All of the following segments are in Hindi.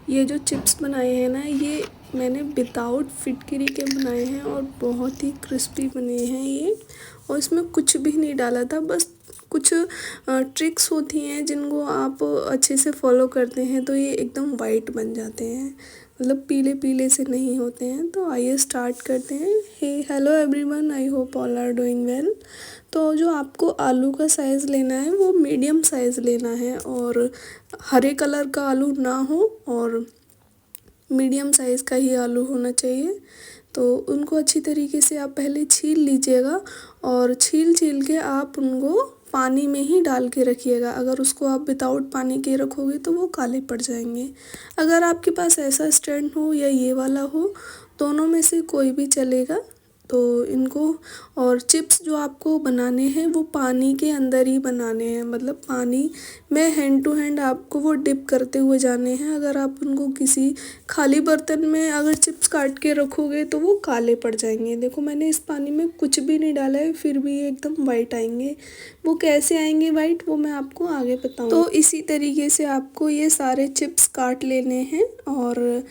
ये जो चिप्स बनाए हैं ना, ये मैंने विदाउट फिटकरी के बनाए हैं और बहुत ही क्रिस्पी बने हैं ये। और इसमें कुछ भी नहीं डाला था, बस कुछ ट्रिक्स होती हैं जिनको आप अच्छे से फॉलो करते हैं तो ये एकदम वाइट बन जाते हैं, मतलब पीले पीले से नहीं होते हैं। तो आइए स्टार्ट करते हैं। Hey hello everyone, I hope all are doing well. तो जो आपको आलू का साइज़ लेना है वो मीडियम साइज़ लेना है, और हरे कलर का आलू ना हो और मीडियम साइज़ का ही आलू होना चाहिए। तो उनको अच्छी तरीके से आप पहले छील लीजिएगा, और छील छील के आप उनको पानी में ही डाल के रखिएगा। अगर उसको आप विदाउट पानी के रखोगे तो वो काले पड़ जाएंगे। अगर आपके पास ऐसा स्टैंड हो या ये वाला हो, दोनों में से कोई भी चलेगा। तो इनको, और चिप्स जो आपको बनाने हैं वो पानी के अंदर ही बनाने हैं, मतलब पानी में हैंड टू हैंड आपको वो डिप करते हुए जाने हैं। अगर आप उनको किसी खाली बर्तन में अगर चिप्स काट के रखोगे तो वो काले पड़ जाएंगे। देखो मैंने इस पानी में कुछ भी नहीं डाला है, फिर भी ये एकदम वाइट आएंगे। वो कैसे आएंगे वाइट, वो मैं आपको आगे बताऊँ। तो इसी तरीके से आपको ये सारे चिप्स काट लेने हैं और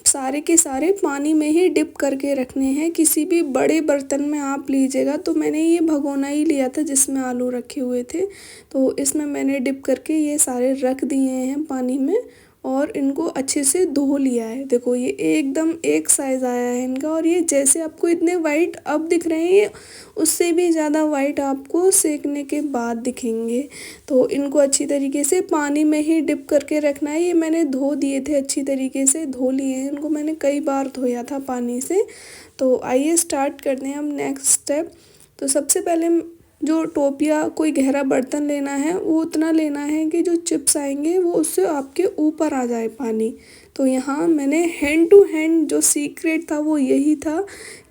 सारे के सारे पानी में ही डिप करके रखने हैं। किसी भी बड़े बर्तन में आप लीजिएगा। तो मैंने ये भगोना ही लिया था जिसमें आलू रखे हुए थे, तो इसमें मैंने डिप करके ये सारे रख दिए हैं पानी में, और इनको अच्छे से धो लिया है। देखो ये एकदम एक साइज़ आया है इनका, और ये जैसे आपको इतने वाइट अब दिख रहे हैं, ये उससे भी ज़्यादा वाइट आपको सेकने के बाद दिखेंगे। तो इनको अच्छी तरीके से पानी में ही डिप करके रखना है। ये मैंने धो दिए थे, अच्छी तरीके से धो लिए हैं इनको, मैंने कई बार धोया था पानी से। तो आइए स्टार्ट करते हैं हम नेक्स्ट स्टेप। तो सबसे पहले जो टोप या कोई गहरा बर्तन लेना है, वो उतना लेना है कि जो चिप्स आएंगे वो उससे आपके ऊपर आ जाए पानी। तो यहाँ मैंने हैंड टू हैंड, जो सीक्रेट था वो यही था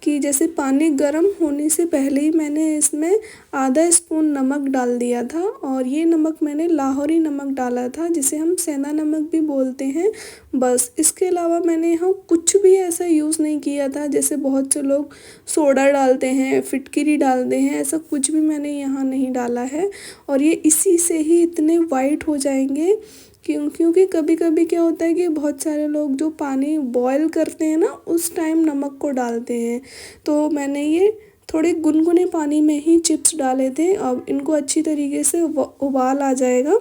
कि जैसे पानी गर्म होने से पहले ही मैंने इसमें आधा स्पून नमक डाल दिया था, और ये नमक मैंने लाहौरी नमक डाला था जिसे हम सेंधा नमक भी बोलते हैं। बस इसके अलावा मैंने यहाँ कुछ भी ऐसा यूज़ नहीं किया था, जैसे बहुत से लोग सोडा डालते हैं, फिटकिरी डालते हैं, ऐसा कुछ भी मैंने यहाँ नहीं डाला है। और ये इसी से ही इतने वाइट हो जाएंगे। क्योंकि कभी कभी क्या होता है कि बहुत सारे लोग जो पानी बॉयल करते हैं ना, उस टाइम नमक को डालते हैं। तो मैंने ये थोड़े गुनगुने पानी में ही चिप्स डाले थे। अब इनको अच्छी तरीके से उबाल आ जाएगा,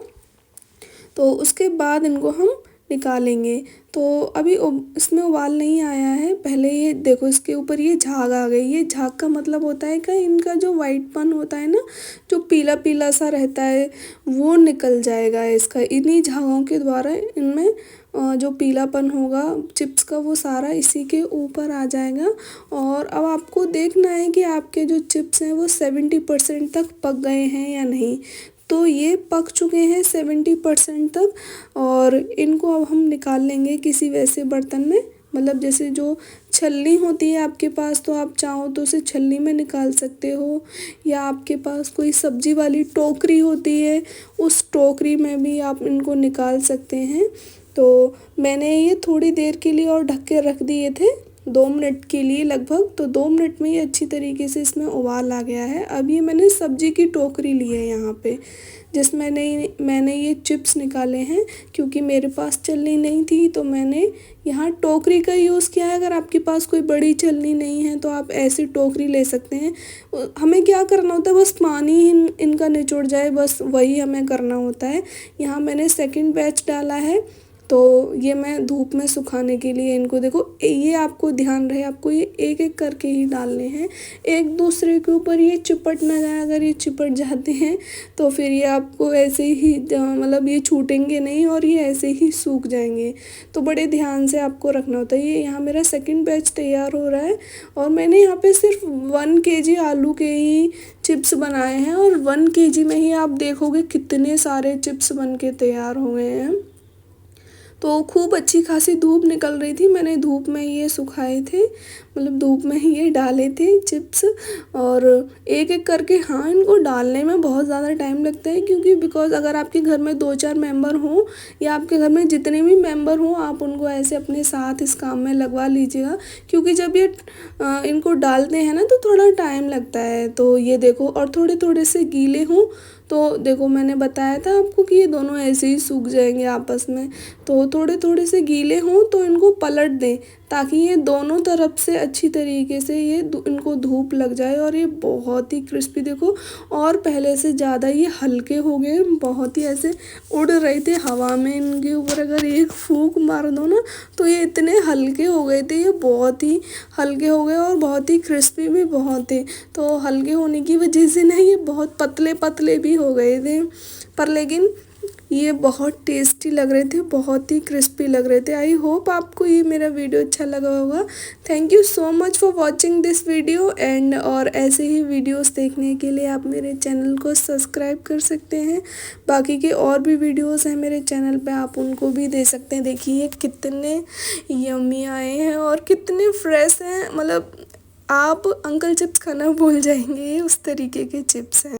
तो उसके बाद इनको हम निकालेंगे। तो अभी इसमें उबाल नहीं आया है। पहले ये देखो, इसके ऊपर ये झाग आ गई। ये झाग का मतलब होता है कि इनका जो वाइटपन होता है ना, जो पीला पीला सा रहता है, वो निकल जाएगा इसका। इन्हीं झागों के द्वारा इनमें जो पीलापन होगा चिप्स का, वो सारा इसी के ऊपर आ जाएगा। और अब आपको देखना है कि आपके जो चिप्स हैं वो 70% तक पक गए हैं या नहीं। तो ये पक चुके हैं 70% तक, और इनको अब हम निकाल लेंगे किसी वैसे बर्तन में। मतलब जैसे जो छलनी होती है आपके पास, तो आप चाहो तो उसे छलनी में निकाल सकते हो, या आपके पास कोई सब्जी वाली टोकरी होती है, उस टोकरी में भी आप इनको निकाल सकते हैं। तो मैंने ये थोड़ी देर के लिए और ढक के रख दिए थे, 2 मिनट के लिए लगभग। तो 2 मिनट में ये अच्छी तरीके से इसमें उबाल आ गया है। अब ये मैंने सब्जी की टोकरी ली है यहाँ पे, जिसमें मैंने ये चिप्स निकाले हैं। क्योंकि मेरे पास छलनी नहीं थी तो मैंने यहाँ टोकरी का यूज़ किया है। अगर आपके पास कोई बड़ी छलनी नहीं है तो आप ऐसी टोकरी ले सकते हैं। हमें क्या करना होता है, बस पानी ही इनका निचोड़ जाए, बस वही हमें करना होता है। यहाँ मैंने सेकंड बैच डाला है, तो ये मैं धूप में सुखाने के लिए इनको, देखो ये आपको ध्यान रहे, आपको ये एक एक करके ही डालने हैं, एक दूसरे के ऊपर ये चिपट ना जाए। अगर ये चिपट जाते हैं तो फिर ये आपको ऐसे ही मतलब ये छूटेंगे नहीं और ये ऐसे ही सूख जाएंगे। तो बड़े ध्यान से आपको रखना होता है। ये यहाँ मेरा सेकंड बैच तैयार हो रहा है, और मैंने यहाँ पे सिर्फ 1 kg आलू के ही चिप्स बनाए हैं, और 1 kg में ही आप देखोगे कितने सारे चिप्स बन के तैयार हो गए हैं। तो खूब अच्छी खासी धूप निकल रही थी, मैंने धूप में ये सुखाए थे। मतलब धूप में ही ये डाले थे चिप्स। और एक एक करके, हाँ, इनको डालने में बहुत ज़्यादा टाइम लगता है, क्योंकि बिकॉज़ अगर आपके घर में 2-4 मेंबर हों या आपके घर में जितने भी मेंबर हों, आप उनको ऐसे अपने साथ इस काम में लगवा लीजिएगा, क्योंकि जब ये इनको डालते हैं ना तो थोड़ा टाइम लगता है। तो ये देखो, और थोड़े थोड़े से गीले हों तो देखो, मैंने बताया था आपको कि ये दोनों ऐसे ही सूख जाएंगे आपस में। तो थोड़े थोड़े से गीले हों तो इनको पलट दें, ताकि ये दोनों तरफ से अच्छी तरीके से इनको धूप लग जाए। और ये बहुत ही क्रिस्पी, देखो, और पहले से ज़्यादा ये हल्के हो गए, बहुत ही ऐसे उड़ रहे थे हवा में। इनके ऊपर अगर एक फूंक मार दो ना तो ये इतने हल्के हो गए थे, ये बहुत ही हल्के हो गए और बहुत ही क्रिस्पी भी बहुत थे। तो हल्के होने की वजह से ना ये बहुत पतले पतले भी हो गए थे, पर लेकिन ये बहुत टेस्टी लग रहे थे, बहुत ही क्रिस्पी लग रहे थे। आई होप आपको ये मेरा वीडियो अच्छा लगा होगा। Thank you so much for watching this video and, और ऐसे ही वीडियोस देखने के लिए आप मेरे चैनल को सब्सक्राइब कर सकते हैं। बाकी के और भी वीडियोस हैं मेरे चैनल पे, आप उनको भी दे सकते हैं। देखिए कितने यम्मी आए हैं और कितने फ्रेश हैं, मतलब आप अंकल चिप्स खाना भूल जाएंगे, उस तरीके के चिप्स हैं।